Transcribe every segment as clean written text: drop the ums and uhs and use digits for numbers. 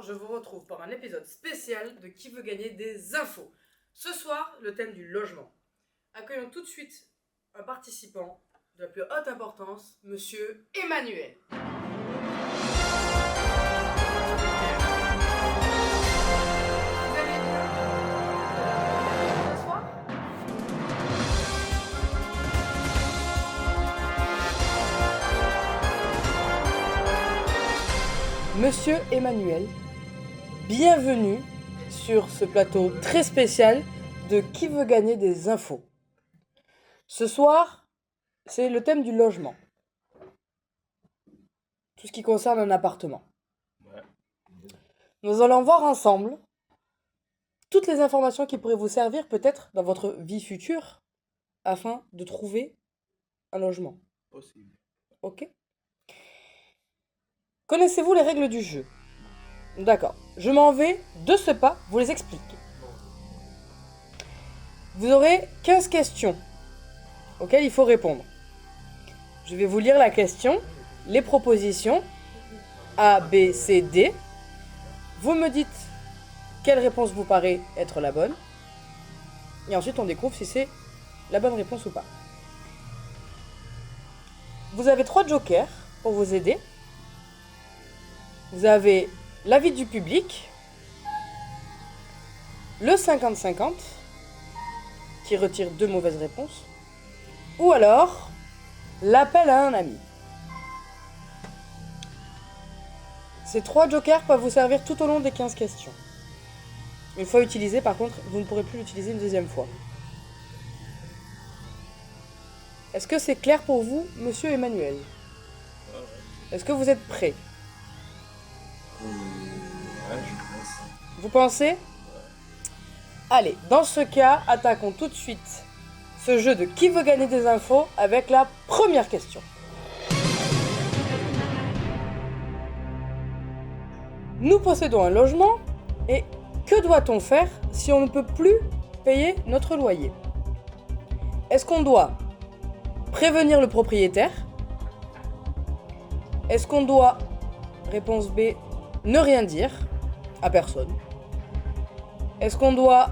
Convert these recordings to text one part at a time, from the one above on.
je vous retrouve pour un épisode spécial de Qui veut gagner des infos. Ce soir, le thème du logement. Accueillons tout de suite un participant de la plus haute importance, Monsieur Emmanuel. Vous allez bien ce soir ? Monsieur Emmanuel, bienvenue sur ce plateau très spécial de Qui veut gagner des infos. Ce soir, c'est le thème du logement. Tout ce qui concerne un appartement. Ouais. Nous allons voir ensemble toutes les informations qui pourraient vous servir peut-être dans votre vie future afin de trouver un logement. Possible. Ok. Connaissez-vous les règles du jeu ? D'accord. Je m'en vais de ce pas vous les expliquer. Vous aurez 15 questions auxquelles il faut répondre. Je vais vous lire la question, les propositions A, B, C, D. Vous me dites quelle réponse vous paraît être la bonne. Et ensuite, on découvre si c'est la bonne réponse ou pas. Vous avez 3 jokers pour vous aider. Vous avez l'avis du public, le 50-50, qui retire 2 mauvaises réponses, ou alors l'appel à un ami. Ces 3 jokers peuvent vous servir tout au long des 15 questions. Une fois utilisé, par contre, vous ne pourrez plus l'utiliser une deuxième fois. Est-ce que c'est clair pour vous, Monsieur Emmanuel ? Est-ce que vous êtes prêt ? Ouais, je pense. Vous pensez ? Ouais. Allez, dans ce cas, attaquons tout de suite ce jeu de Qui veut gagner des infos avec la première question. Nous possédons un logement et que doit-on faire si on ne peut plus payer notre loyer ? Est-ce qu'on doit prévenir le propriétaire ? Est-ce qu'on doit, réponse B, ne rien dire à personne? Est-ce qu'on doit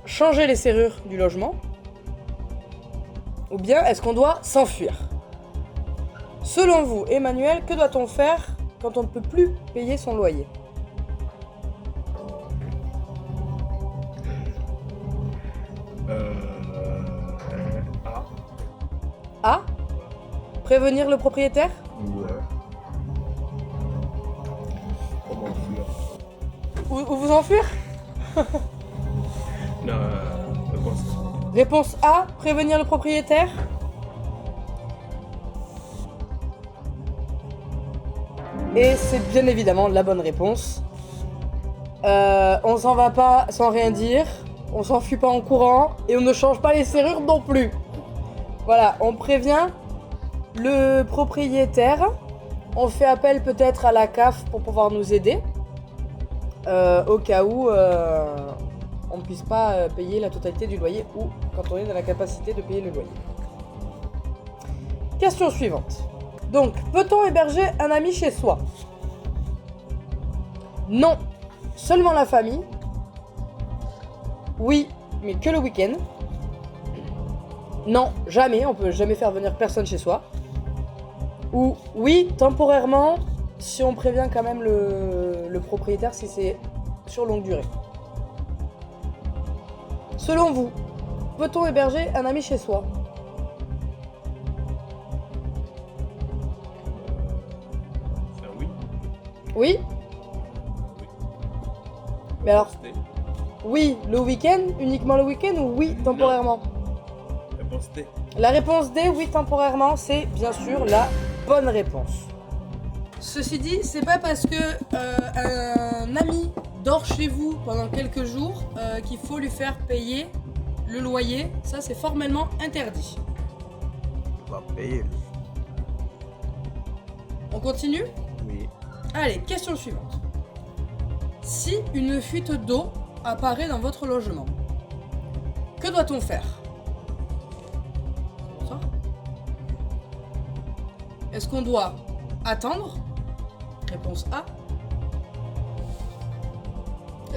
changer les serrures du logement? Ou bien est-ce qu'on doit s'enfuir? Selon vous, Emmanuel, que doit-on faire quand on ne peut plus payer son loyer? A. A. Prévenir le propriétaire? Ouais. Comment fuir? Ou vous enfuir? Non, réponse. Réponse A, prévenir le propriétaire. Et c'est bien évidemment la bonne réponse. On s'en va pas sans rien dire, on s'enfuit pas en courant et on ne change pas les serrures non plus. Voilà, on prévient le propriétaire, on fait appel peut-être à la CAF pour pouvoir nous aider. Au cas où on ne puisse pas payer la totalité du loyer ou quand on est dans la capacité de payer le loyer. Question suivante. Donc, peut-on héberger un ami chez soi ? Non, seulement la famille. Oui, mais que le week-end. Non, jamais, on peut jamais faire venir personne chez soi. Ou oui, temporairement, si on prévient quand même le propriétaire si c'est sur longue durée. Selon vous, peut-on héberger un ami chez soi ? C'est un oui. Oui ? Mais alors, Réponse D. oui, le week-end, uniquement le week-end ou oui, temporairement ? Réponse D. La réponse D, oui, temporairement, c'est bien sûr la bonne réponse. Ceci dit, c'est pas parce que un ami dort chez vous pendant quelques jours qu'il faut lui faire payer le loyer. Ça, c'est formellement interdit. Il va payer. On continue ? Oui. Allez, question suivante. Si une fuite d'eau apparaît dans votre logement, que doit-on faire ? Bonsoir. Est-ce qu'on doit attendre ? Réponse A.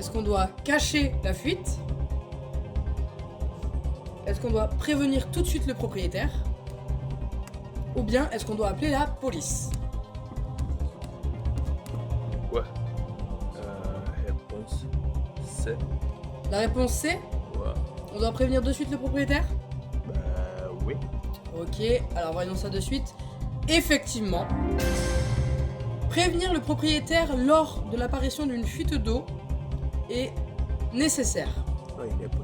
Est-ce qu'on doit cacher la fuite? Est-ce qu'on doit prévenir tout de suite le propriétaire? Ou bien est-ce qu'on doit appeler la police? Ouais. Réponse C. La réponse C, Ouais. on doit prévenir de suite le propriétaire? Oui. Ok, alors voyons ça de suite. Effectivement, prévenir le propriétaire lors de l'apparition d'une fuite d'eau est nécessaire. Non, il est pas,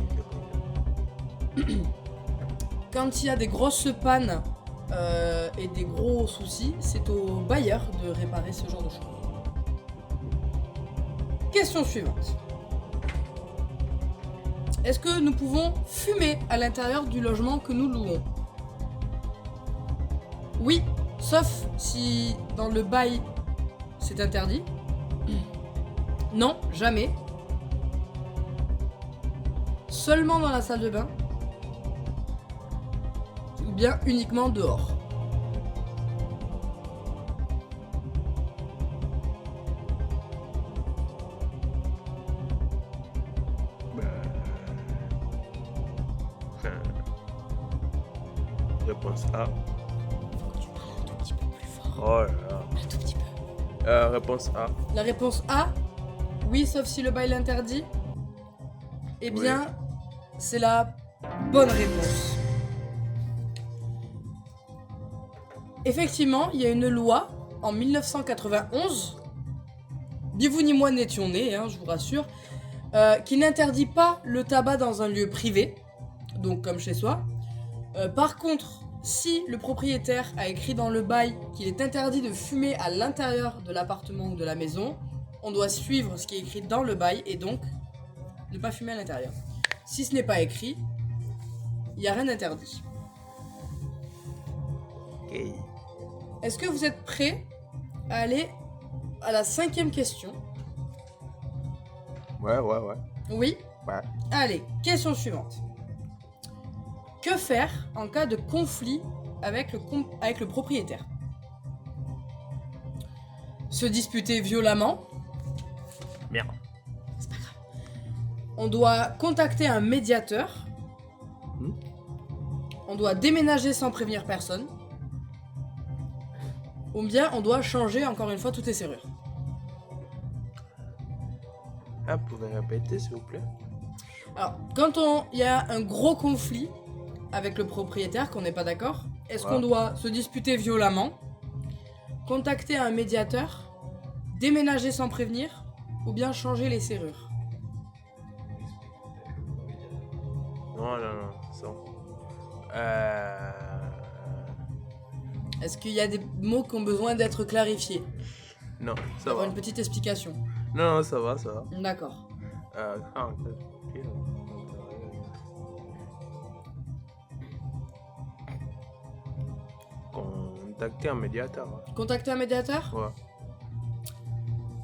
Quand il y a des grosses pannes et des gros soucis, c'est au bailleur de réparer ce genre de choses. Question suivante. Est-ce que nous pouvons fumer à l'intérieur du logement que nous louons? Oui, sauf si dans le bail c'est interdit. Non, jamais. Seulement dans la salle de bain. Ou bien uniquement dehors. Réponse A. Faut que tu parles un tout petit peu plus fort. Oh là là. Un tout petit peu. Réponse A. La réponse A, oui, sauf si le bail l'interdit. Eh bien, c'est la bonne réponse. Effectivement, il y a une loi en 1991, ni vous ni moi n'étions nés, hein, je vous rassure, qui n'interdit pas le tabac dans un lieu privé, donc comme chez soi. Par contre, si le propriétaire a écrit dans le bail qu'il est interdit de fumer à l'intérieur de l'appartement ou de la maison, on doit suivre ce qui est écrit dans le bail et donc ne pas fumer à l'intérieur. Si ce n'est pas écrit, il n'y a rien d'interdit. Ok. Est-ce que vous êtes prêts à aller à la 5e question? Ouais. Oui? Ouais. Allez, question suivante. Que faire en cas de conflit avec le propriétaire? Se disputer violemment? Merde. C'est pas grave. On doit contacter un médiateur. On doit déménager sans prévenir personne. Ou bien on doit changer encore une fois toutes les serrures. Ah, vous pouvez répéter s'il vous plaît? Alors, quand il y a un gros conflit avec le propriétaire, qu'on n'est pas d'accord, est-ce qu'on doit se disputer violemment, contacter un médiateur, déménager sans prévenir, ou bien changer les serrures? Non, ça. Est-ce qu'il y a des mots qui ont besoin d'être clarifiés? Non, ça Avoir va. une petite explication. Non, ça va. D'accord. Ok. Contacter un médiateur. Contacter un médiateur? Ouais.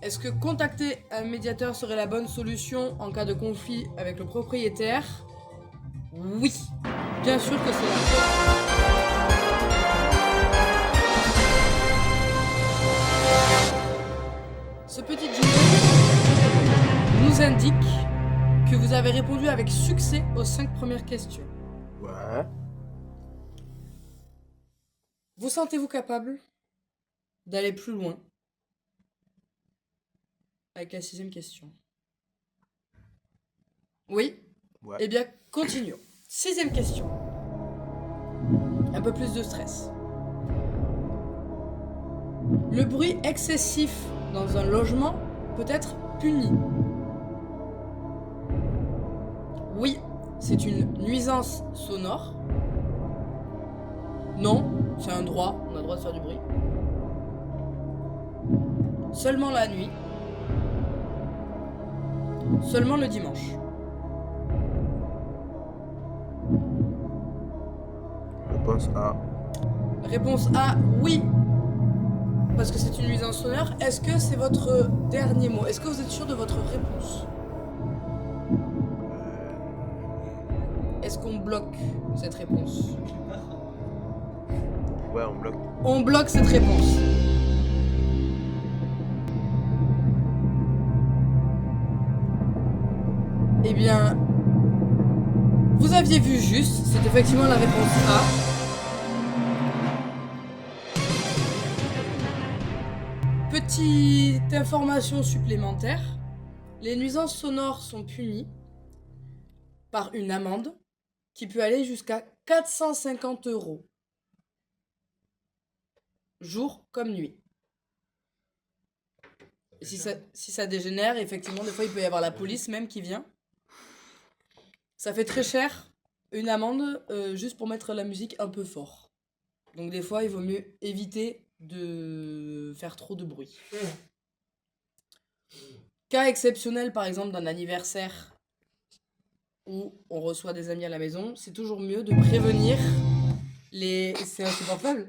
Est-ce que contacter un médiateur serait la bonne solution en cas de conflit avec le propriétaire? Oui, bien sûr que c'est la Ce petit jingle nous indique que vous avez répondu avec succès aux 5 premières questions. Ouais. Vous sentez-vous capable d'aller plus loin avec la 6e question? Oui? Ouais. Eh bien, continuons. 6e question. Un peu plus de stress. Le bruit excessif dans un logement peut être puni. Oui, c'est une nuisance sonore. Non, c'est un droit, on a le droit de faire du bruit. Seulement la nuit. Seulement le dimanche. Réponse A. Réponse A, oui. Parce que c'est une nuisance sonore. Est-ce que c'est votre dernier mot? Est-ce que vous êtes sûr de votre réponse? Est-ce qu'on bloque cette réponse? Ouais, on bloque. On bloque cette réponse. Eh bien, vous aviez vu juste, c'est effectivement la réponse A. Petite information supplémentaire, les nuisances sonores sont punies par une amende qui peut aller jusqu'à 450 €, jour comme nuit. Et si ça dégénère, effectivement, des fois il peut y avoir la police même qui vient. Ça fait très cher, une amende, juste pour mettre la musique un peu fort. Donc des fois, il vaut mieux éviter de faire trop de bruit. Cas exceptionnel, par exemple, d'un anniversaire où on reçoit des amis à la maison, c'est toujours mieux de prévenir les... C'est insupportable.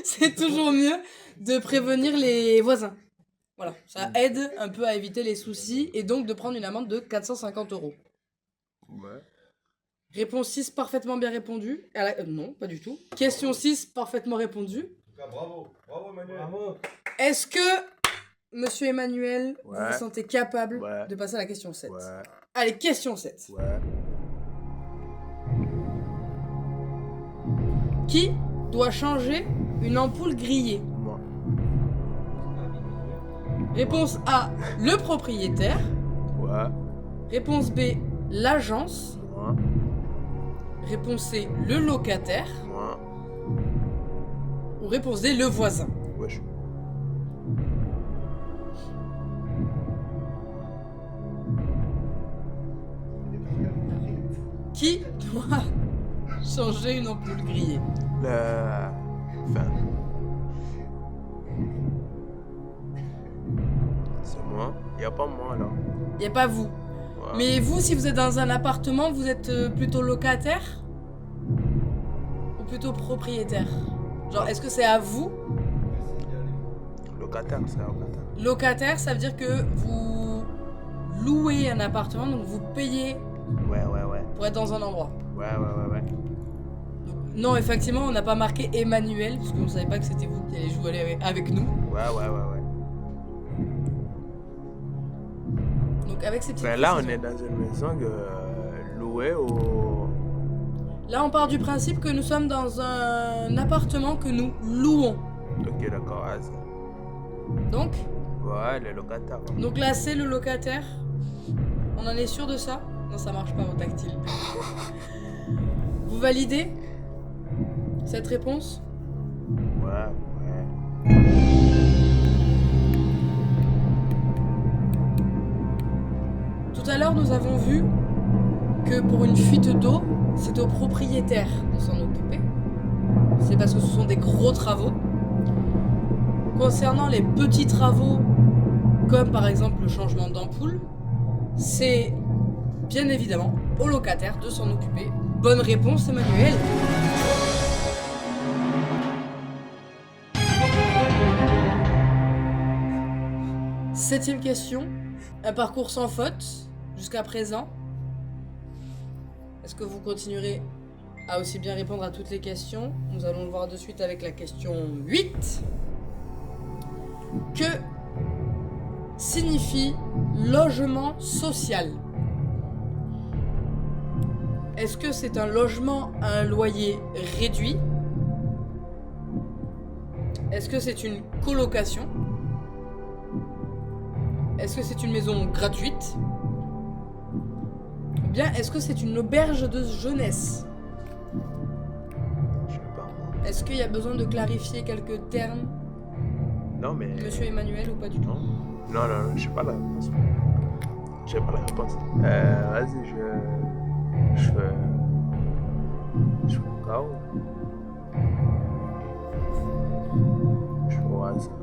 C'est toujours mieux de prévenir les voisins. Voilà, ça aide un peu à éviter les soucis et donc de prendre une amende de 450 €. Ouais. Réponse 6, parfaitement bien répondue. Non, pas du tout. Question 6, parfaitement répondue. Bravo, bravo Emmanuel. Bravo. Est-ce que, monsieur Emmanuel, vous Ouais. vous sentez capable Ouais. de passer à la question 7 ? Ouais. Allez, question 7. Ouais. Qui doit changer une ampoule grillée ? Moi. Réponse A, le propriétaire. Ouais. Réponse B, l'agence. Moi. Réponse C, le locataire. Moi. Ou réponse D, le voisin. Wesh. Qui doit changer une ampoule grillée ? Enfin. C'est moi. Y a pas moi là. Y a pas vous. Ouais. Mais vous, si vous êtes dans un appartement, vous êtes plutôt locataire ou plutôt propriétaire ? Genre, est-ce que c'est à vous ? Locataire, c'est locataire. Locataire, ça veut dire que vous louez un appartement, donc vous payez Ouais. pour être dans un endroit. Ouais. Donc, non, effectivement, on n'a pas marqué Emmanuel, parce qu'on ne savait pas que c'était vous qui allez jouer avec nous. Ouais. Donc, avec ces petites Mais là, on précisions. est dans une maison louée au. Là, on part du principe que nous sommes dans un appartement que nous louons. Ok, d'accord, vas-y. Donc, Les locataires. là, c'est le locataire. On en est sûr de ça ? Non, ça marche pas au tactile. Vous validez cette réponse ? Ouais. Tout à l'heure, nous avons vu que pour une fuite d'eau, c'est au propriétaire de s'en occuper. C'est parce que ce sont des gros travaux. Concernant les petits travaux, comme par exemple le changement d'ampoule, c'est bien évidemment au locataire de s'en occuper. Bonne réponse, Emmanuel. Septième question. Un parcours sans faute jusqu'à présent. Est-ce que vous continuerez à aussi bien répondre à toutes les questions ? Nous allons le voir de suite avec la question 8. Que signifie logement social ? Est-ce que c'est un logement à un loyer réduit ? Est-ce que c'est une colocation ? Est-ce que c'est une maison gratuite ? Ou bien est-ce que c'est une auberge de jeunesse ? Je sais pas, moi. Est-ce qu'il y a besoin de clarifier quelques termes, Non, mais. monsieur Emmanuel, ou pas du tout ? Non, je sais pas la réponse. Je sais pas la réponse. Vas-y, je fais KO. Je fais au hasard.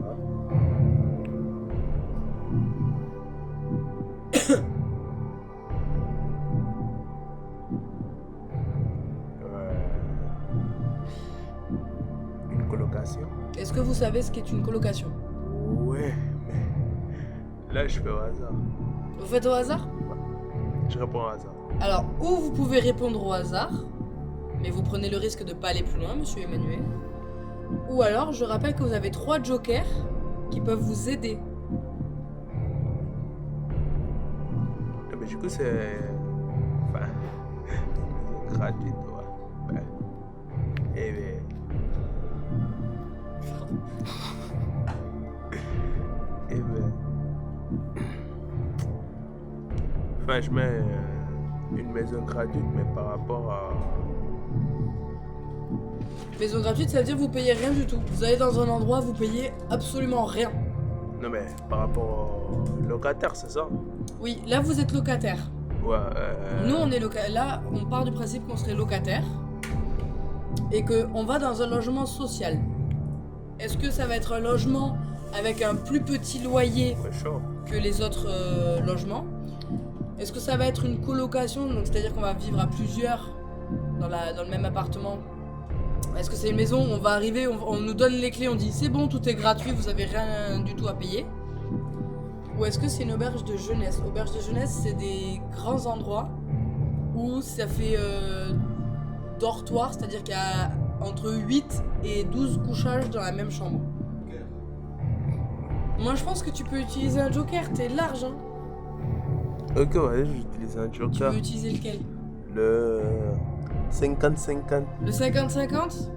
Une colocation. Est-ce que vous savez ce qu'est une colocation ? Ouais, mais là je fais au hasard. Vous faites au hasard ? Je réponds au hasard. Alors, ou vous pouvez répondre au hasard, mais vous prenez le risque de ne pas aller plus loin, monsieur Emmanuel. Ou alors, je rappelle que vous avez 3 jokers qui peuvent vous aider. Mais du coup, c'est. Enfin. gratuit, ouais. Ouais. Eh bien. Eh bien. Enfin, je mets une maison gratuite, mais par rapport à. Maison gratuite, ça veut dire que vous payez rien du tout. Vous allez dans un endroit, vous payez absolument rien. Non, mais par rapport au locataire, c'est ça? Oui, là vous êtes locataire. Ouais. Nous on est là, on part du principe qu'on serait locataire et qu'on va dans un logement social. Est-ce que ça va être un logement avec un plus petit loyer Ouais, chaud. que les autres logements? Est-ce que ça va être une colocation, donc c'est-à-dire qu'on va vivre à plusieurs dans le même appartement? Est-ce que c'est une maison où on va arriver, on nous donne les clés, on dit c'est bon, tout est gratuit, vous avez rien du tout à payer? Ou est-ce que c'est une auberge de jeunesse? Auberge de jeunesse, c'est des grands endroits où ça fait dortoir, c'est-à-dire qu'il y a entre 8 et 12 couchages dans la même chambre. Moi je pense que tu peux utiliser un joker, t'es large hein. Ok, ouais, j'utilise un Tu joker. peux utiliser lequel? Le 50-50. Le 50-50?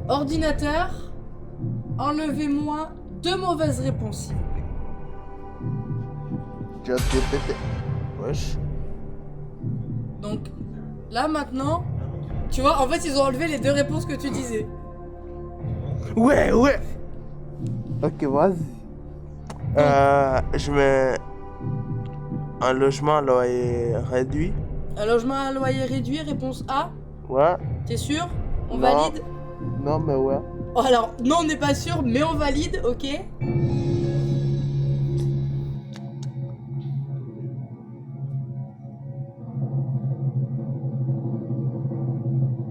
Ordinateur, enlevez-moi 2 mauvaises réponses s'il vous plaît. ChatGPT. Wesh. Donc là maintenant, tu vois, en fait ils ont enlevé les 2 réponses que tu disais. Ouais. Ok, vas-y. Je mets un logement à loyer réduit. Un logement à loyer réduit, réponse A. Ouais. T'es sûr? On Non. valide? Non, mais ouais. Oh, alors, non, on n'est pas sûr, mais on valide, ok?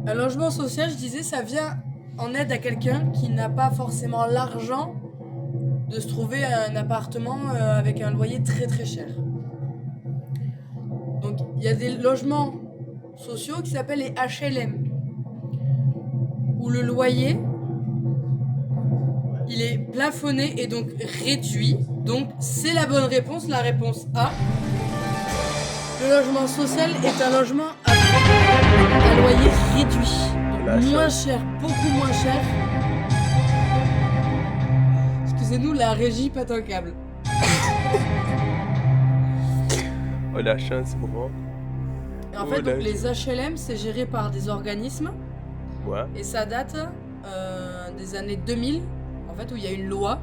Un logement social, je disais, ça vient en aide à quelqu'un qui n'a pas forcément l'argent de se trouver un appartement avec un loyer très très cher. Donc, il y a des logements sociaux qui s'appellent les HLM, où le loyer, il est plafonné et donc réduit. Donc, c'est la bonne réponse, la réponse A. Le logement social est un logement à loyer réduit. Donc, moins cher, beaucoup moins cher. Excusez-nous, la régie pète un câble. Oh, la chance, bro. Et en fait, donc, les HLM, c'est géré par des organismes. Ouais. Et ça date des années 2000, en fait, où il y a une loi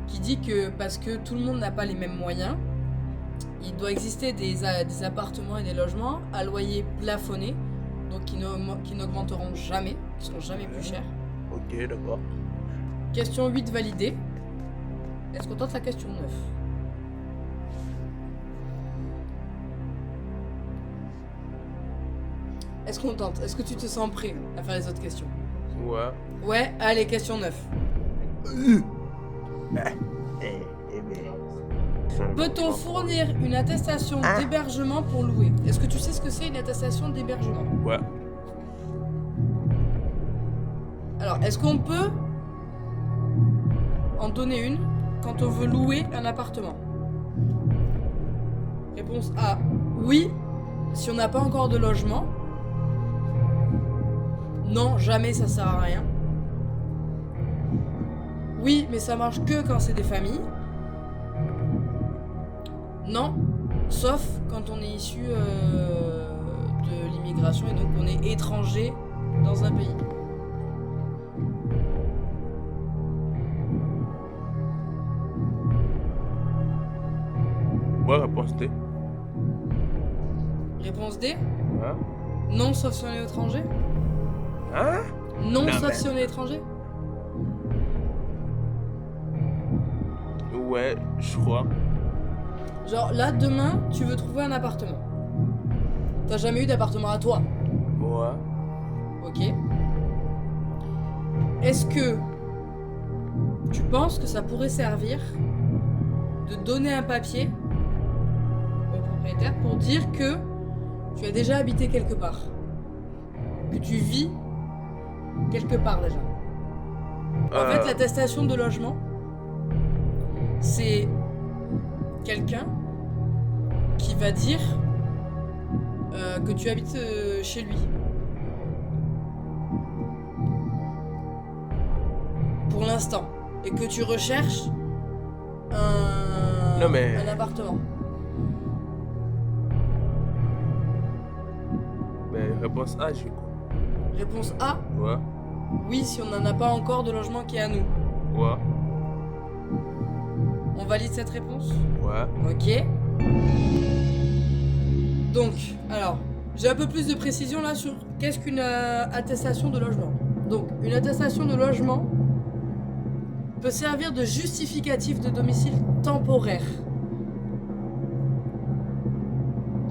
qui dit que parce que tout le monde n'a pas les mêmes moyens, il doit exister des appartements et des logements à loyer plafonné, donc qui n'augmenteront jamais, qui seront jamais plus chers. Ok, d'accord. Question 8 validée. Est-ce qu'on tente la question 9? Est-ce qu'on tente? Est-ce que tu te sens prêt à faire les autres questions? Ouais. Ouais, allez, question 9. Peut-on fournir une attestation d'hébergement pour louer? Est-ce que tu sais ce que c'est une attestation d'hébergement? Ouais. Alors, est-ce qu'on peut en donner une quand on veut louer un appartement? Réponse A, oui, si on n'a pas encore de logement. Non, jamais, ça sert à rien. Oui, mais ça marche que quand c'est des familles. Non, sauf quand on est issu de l'immigration et donc on est étranger dans un pays. Ouais, réponse D. Réponse D? Hein? Non, sauf si on est étranger. Hein? Non, Non, sauf mais- si on est étranger. Ouais, je crois. Genre là, demain, tu veux trouver un appartement. T'as jamais eu d'appartement à toi. Ouais. Ok. Est-ce que tu penses que ça pourrait servir de donner un papier au propriétaire pour dire que tu as déjà habité quelque part? Que tu vis quelque part déjà? En fait, l'attestation de logement, c'est quelqu'un qui va dire que tu habites chez lui. Pour l'instant. Et que tu recherches un appartement. Mais réponse A, j'ai quoi? Réponse A, Ouais. oui, si on n'en a pas encore de logement qui est à nous. Ouais. On valide cette réponse? Ouais. Ok. Donc, alors, j'ai un peu plus de précision là sur qu'est-ce qu'une attestation de logement. Donc, une attestation de logement peut servir de justificatif de domicile temporaire.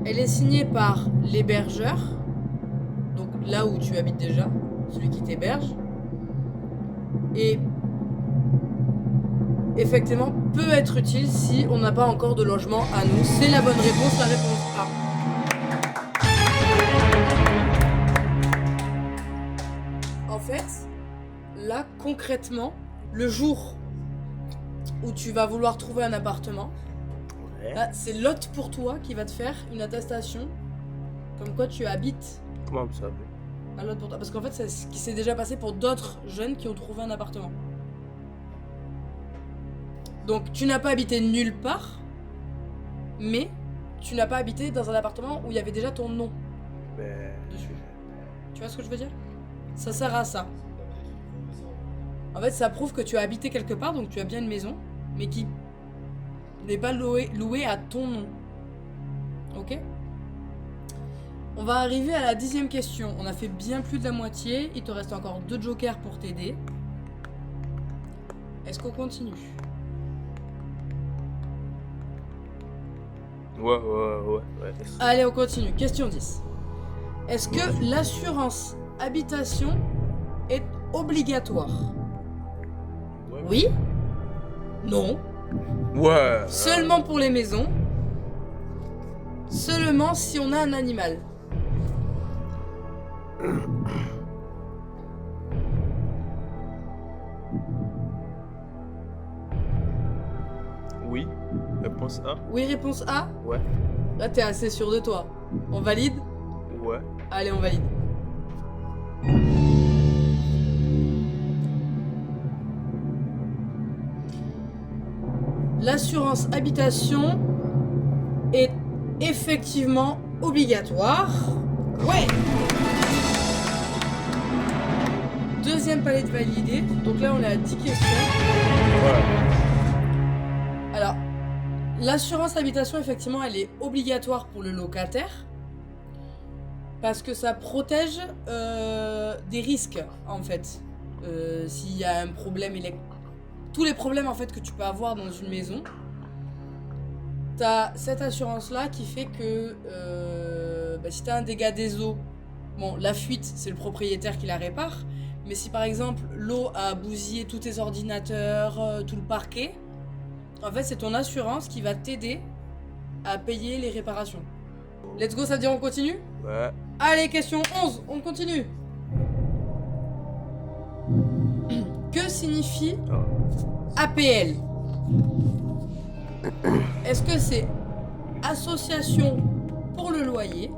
Elle est signée par l'hébergeur, donc là où tu habites déjà, celui qui t'héberge, et effectivement peut être utile si on n'a pas encore de logement à nous. C'est la bonne réponse, la réponse A. En fait, là concrètement, le jour où tu vas vouloir trouver un appartement, Ouais. là, c'est l'hôte pour toi qui va te faire une attestation comme quoi tu habites Comment vous savez? à l'hôte pour toi. Parce qu'en fait, c'est ce qui s'est déjà passé pour d'autres jeunes qui ont trouvé un appartement. Donc, tu n'as pas habité nulle part, mais tu n'as pas habité dans un appartement où il y avait déjà ton nom Mais. dessus. Tu vois ce que je veux dire? Ça sert à ça. En fait, ça prouve que tu as habité quelque part, donc tu as bien une maison, mais qui n'est pas louée à ton nom. Ok? On va arriver à la 10e question. On a fait bien plus de la moitié. Il te reste encore 2 jokers pour t'aider. Est-ce qu'on continue? Ouais. Allez, on continue. Question 10. Est-ce que l'assurance habitation est obligatoire? Ouais. Oui? Non? Ouais. Seulement pour les maisons? Seulement si on a un animal? Oui. Réponse A. Oui, réponse A? Ouais. Là, t'es assez sûr de toi. On valide? Ouais. Allez, on valide. L'assurance habitation est effectivement obligatoire. Ouais! Deuxième palette validée. Donc là, on est à 10 questions. Ouais. Alors, l'assurance habitation, effectivement, elle est obligatoire pour le locataire. Parce que ça protège des risques, en fait. S'il y a un problème tous les problèmes, en fait, que tu peux avoir dans une maison, t'as cette assurance-là qui fait que si t'as un dégât des eaux, bon, la fuite, c'est le propriétaire qui la répare. Mais si, par exemple, l'eau a bousillé tous tes ordinateurs, tout le parquet, en fait, c'est ton assurance qui va t'aider à payer les réparations. Let's go, ça veut dire on continue? Ouais. Allez, question 11, on continue. Que signifie APL? Est-ce que c'est association pour le loyer?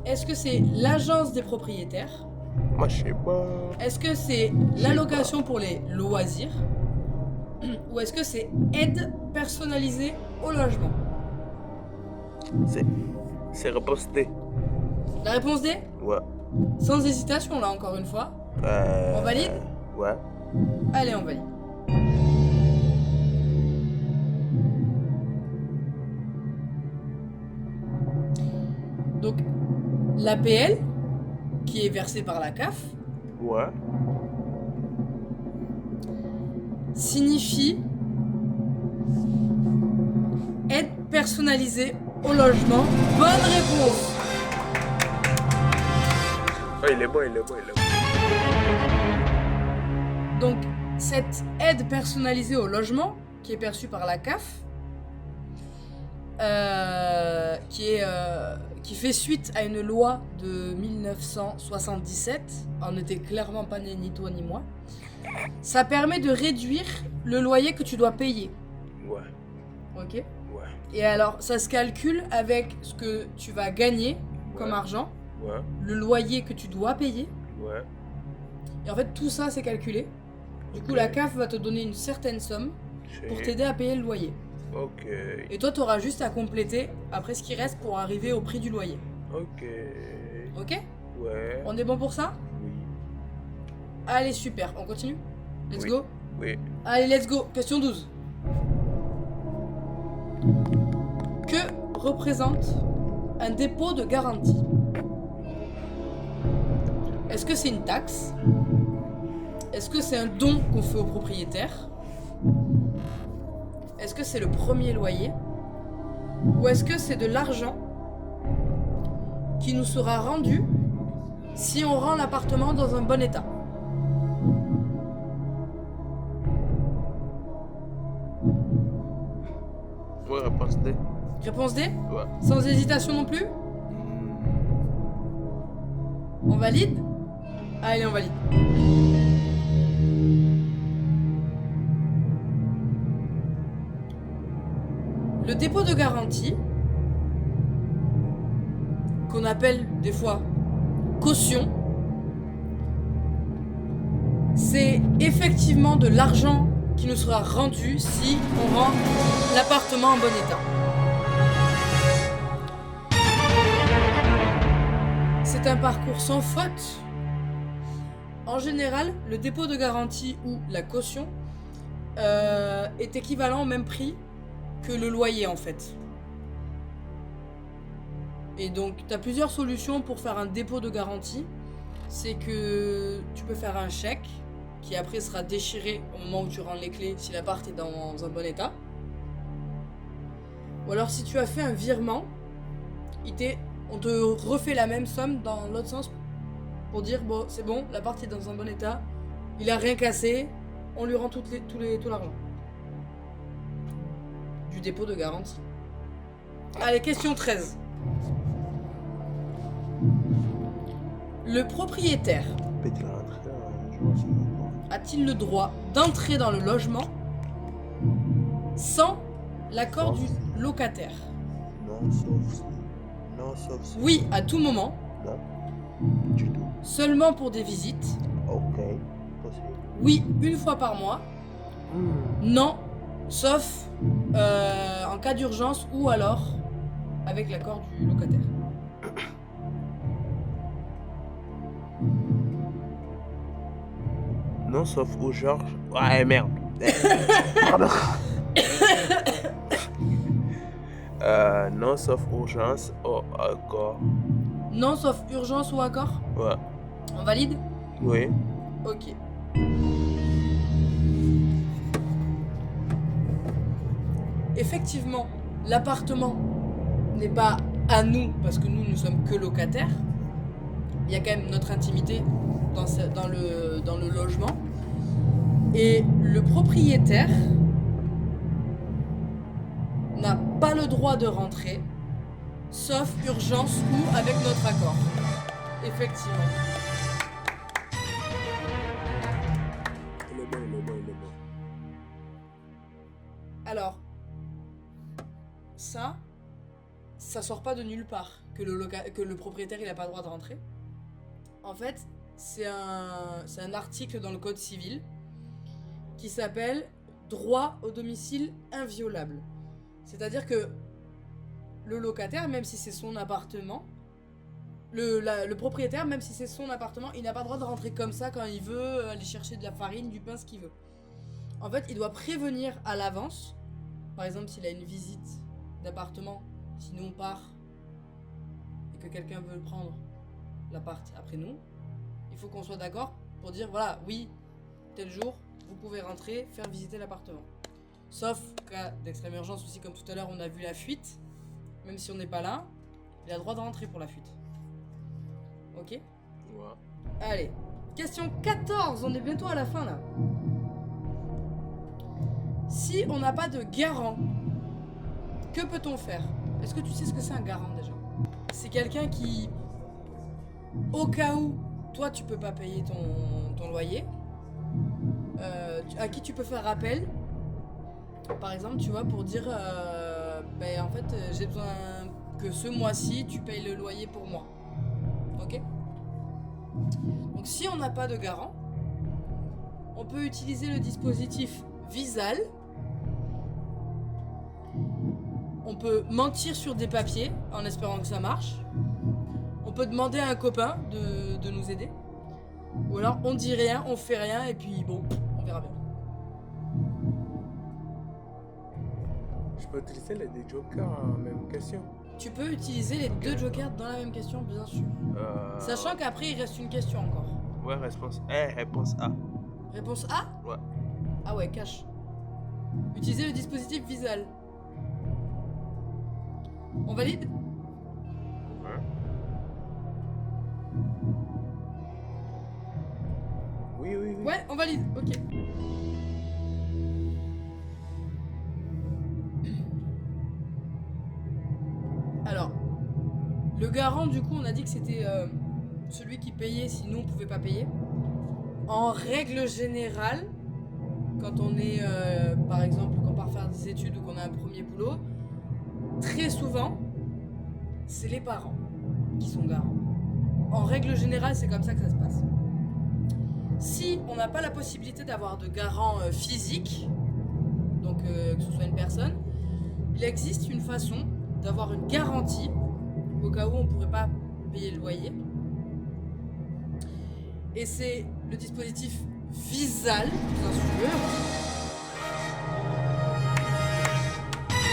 Est-ce que c'est l'agence des propriétaires? Moi, je sais pas. Est-ce que c'est l'allocation pour les loisirs? Ou est-ce que c'est aide personnalisée au logement? C'est réponse D. La réponse D? Ouais. Sans hésitation, là, encore une fois. On valide? Ouais. Allez, on valide. Donc, l'APL, qui est versée par la CAF, Ouais. signifie aide personnalisée au logement. Bonne réponse. Oh, il est bon. Donc, cette aide personnalisée au logement, qui est perçue par la CAF, qui fait suite à une loi de 1977, on n'était clairement pas né ni toi ni moi, ça permet de réduire le loyer que tu dois payer. Ouais. Ok? Ouais. Et alors, ça se calcule avec ce que tu vas gagner comme argent, Ouais. le loyer que tu dois payer. Ouais. Et en fait, tout ça, c'est calculé. Du coup, Ok. la CAF va te donner une certaine somme pour Shit. t'aider à payer le loyer. Ok. Et toi, tu auras juste à compléter après ce qui reste pour arriver au prix du loyer. Ok. Ok? Ouais. On est bon pour ça? Oui. Allez, super. On continue? Let's Oui. go. Oui. Allez, let's go. Question 12. Que représente un dépôt de garantie? Est-ce que c'est une taxe? Est-ce que c'est un don qu'on fait au propriétaire? Est-ce que c'est le premier loyer? Ou est-ce que c'est de l'argent qui nous sera rendu si on rend l'appartement dans un bon état? Ouais, réponse D. Réponse D? Ouais. Sans hésitation non plus? On valide? Allez, on valide. Le dépôt de garantie, qu'on appelle des fois caution, c'est effectivement de l'argent qui nous sera rendu si on rend l'appartement en bon état. C'est un parcours sans faute. En général, le dépôt de garantie ou la caution est équivalent au même prix que le loyer en fait. Et donc, tu as plusieurs solutions pour faire un dépôt de garantie. C'est que tu peux faire un chèque qui après sera déchiré au moment où tu rends les clés si l'appart est dans un bon état. Ou alors si tu as fait un virement, on te refait la même somme dans l'autre sens pour dire bon c'est bon, l'appart est dans un bon état, il a rien cassé, on lui rend tout l'argent. Du dépôt de garantie. Allez, question 13. Le propriétaire Péter la rentrée, je vois ça. a-t-il le droit d'entrer dans le logement sans l'accord du locataire? Non, sauf si. Non, sauf si. Oui, à tout moment, Non. Du tout. seulement pour des visites. Ok. Possible. Oui, une fois par mois. Non, sauf en cas d'urgence ou alors avec l'accord du locataire. Non, sauf au Georges. Ouais, merde. Pardon. Non, sauf urgence. Oh, accord. Non, sauf urgence ou accord? Ouais. On valide? Oui. Ok. Effectivement, l'appartement n'est pas à nous parce que nous ne sommes que locataires. Il y a quand même notre intimité dans le logement. Et le propriétaire n'a pas le droit de rentrer, sauf urgence ou avec notre accord. Effectivement. Il est bon. Alors, ça sort pas de nulle part que le propriétaire il a pas le droit de rentrer. En fait, c'est un article dans le code civil qui s'appelle droit au domicile inviolable. C'est-à-dire que le locataire, même si c'est son appartement, le propriétaire, même si c'est son appartement, il n'a pas le droit de rentrer comme ça quand il veut aller chercher de la farine, du pain, ce qu'il veut. En fait, il doit prévenir à l'avance. Par exemple, s'il a une visite d'appartement, si nous on part et que quelqu'un veut prendre l'appart après nous, il faut qu'on soit d'accord pour dire voilà, oui, tel jour, vous pouvez rentrer, faire visiter l'appartement. Sauf cas d'extrême urgence aussi, comme tout à l'heure on a vu la fuite, même si on n'est pas là, il a le droit de rentrer pour la fuite. Ok? Ouais. Allez, question 14, on est bientôt à la fin là. Si on n'a pas de garant, que peut-on faire? Est-ce que tu sais ce que c'est un garant déjà? C'est quelqu'un qui, au cas où toi tu peux pas payer ton loyer, à qui tu peux faire appel, par exemple, tu vois, pour dire Ben en fait, j'ai besoin que ce mois-ci, tu payes le loyer pour moi. Ok? Donc si on n'a pas de garant, on peut utiliser le dispositif Visal. On peut mentir sur des papiers en espérant que ça marche. On peut demander à un copain de nous aider. Ou alors on dit rien, on fait rien et puis bon, on verra bien. Je peux utiliser les deux jokers en même question. Tu peux utiliser les deux jokers dans la même question, bien sûr. Sachant qu'après il reste une question encore. Ouais, réponse A. Réponse A? Ouais. Ah ouais, cash. Utiliser le dispositif Visal. On valide? Ouais. Oui. Ouais, on valide, ok. Alors, le garant, du coup, on a dit que c'était celui qui payait si nous, on pouvait pas payer. En règle générale, quand on est, par exemple, quand on part faire des études ou qu'on a un premier boulot, très souvent, c'est les parents qui sont garants. En règle générale, c'est comme ça que ça se passe. Si on n'a pas la possibilité d'avoir de garant physique, donc que ce soit une personne, il existe une façon d'avoir une garantie au cas où on ne pourrait pas payer le loyer. Et c'est le dispositif Visal, bien sûr.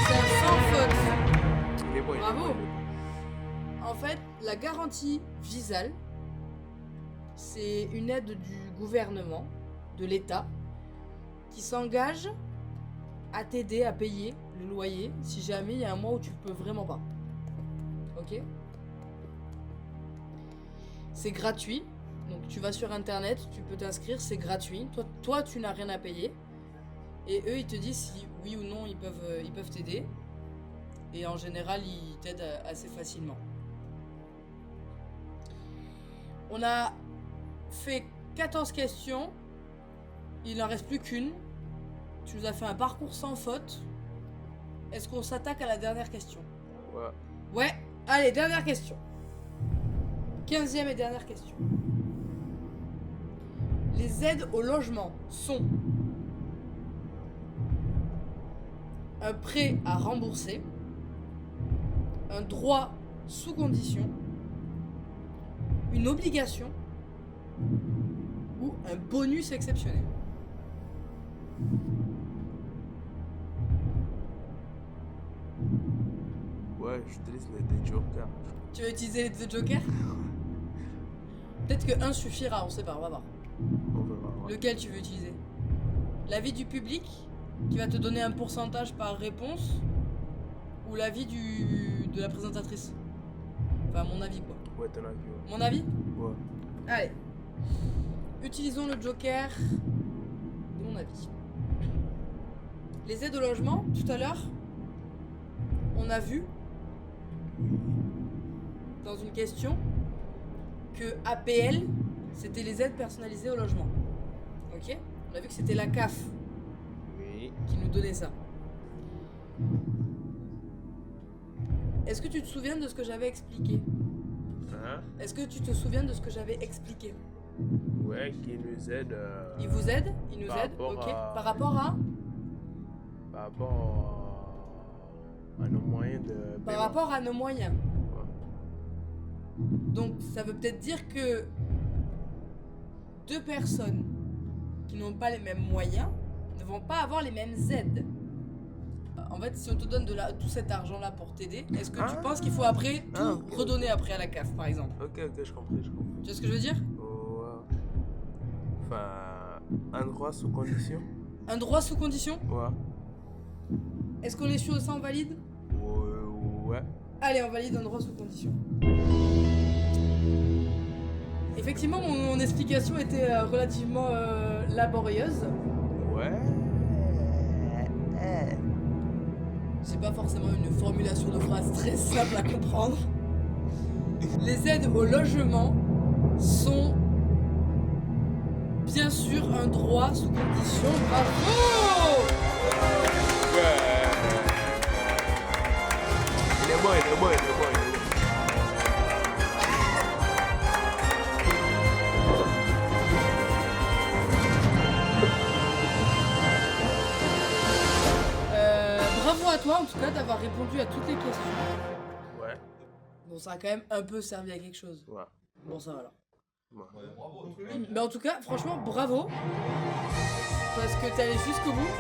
C'est un sans faute. Il est bon, il est Bravo. bon. En fait, la garantie Visal, c'est une aide du gouvernement, de l'État, qui s'engage à t'aider à payer le loyer si jamais il y a un mois où tu peux vraiment pas. Ok? C'est gratuit. Donc tu vas sur internet, tu peux t'inscrire, c'est gratuit. Toi tu n'as rien à payer. Et eux ils te disent si oui ou non ils peuvent t'aider. Et en général ils t'aident assez facilement. On a fait 14 questions. Il n'en reste plus qu'une. Tu nous as fait un parcours sans faute. Est-ce qu'on s'attaque à la dernière question? Ouais. Ouais, allez, dernière question. 15e et dernière question. Les aides au logement sont un prêt à rembourser, un droit sous condition, une obligation ou un bonus exceptionnel. Ouais, j'utilise les deux jokers. Tu veux utiliser les deux jokers? Peut-être que un suffira, on sait pas, on va voir. On verra. Ouais. Lequel tu veux utiliser? L'avis du public qui va te donner un pourcentage par réponse ou l'avis de la présentatrice? Enfin, mon avis quoi. Ouais, ton avis, ouais. Mon avis? Ouais. Allez. Utilisons le joker de mon avis. Les aides au logement, tout à l'heure, on a vu dans une question que APL, c'était les aides personnalisées au logement. Ok? On a vu que c'était la CAF Oui. qui nous donnait ça. Est-ce que tu te souviens de ce que j'avais expliqué? Hein? Est-ce que tu te souviens de ce que j'avais expliqué? Ouais, qui nous aide. Il vous aide? Il nous par aide? rapport Ok. à- Par rapport à? Par rapport à nos moyens de. Par paiement. rapport à nos moyens. Ouais. Donc ça veut peut-être dire que deux personnes qui n'ont pas les mêmes moyens ne vont pas avoir les mêmes aides. En fait, si on te donne tout cet argent-là pour t'aider, est-ce que tu Ah. penses qu'il faut après tout Ok. redonner après à la CAF, par exemple? Ok, je comprends. Tu vois ce que je veux dire? Ouais. Enfin, un droit sous condition. Un droit sous condition? Ouais. Est-ce qu'on est sûr de ça, on valide? Ouais. Allez, on valide un droit sous condition. Effectivement, mon explication était relativement laborieuse. Ouais. C'est pas forcément une formulation de phrase très simple à comprendre. Les aides au logement sont bien sûr un droit sous condition. Bravo! bon, il est bon. Bravo à toi en tout cas d'avoir répondu à toutes les questions. Ouais. Bon, ça a quand même un peu servi à quelque chose. Ouais. Bon, ça va là. Ouais. Bravo. Mais en tout cas, franchement, bravo. Parce que t'es allé jusqu'au bout.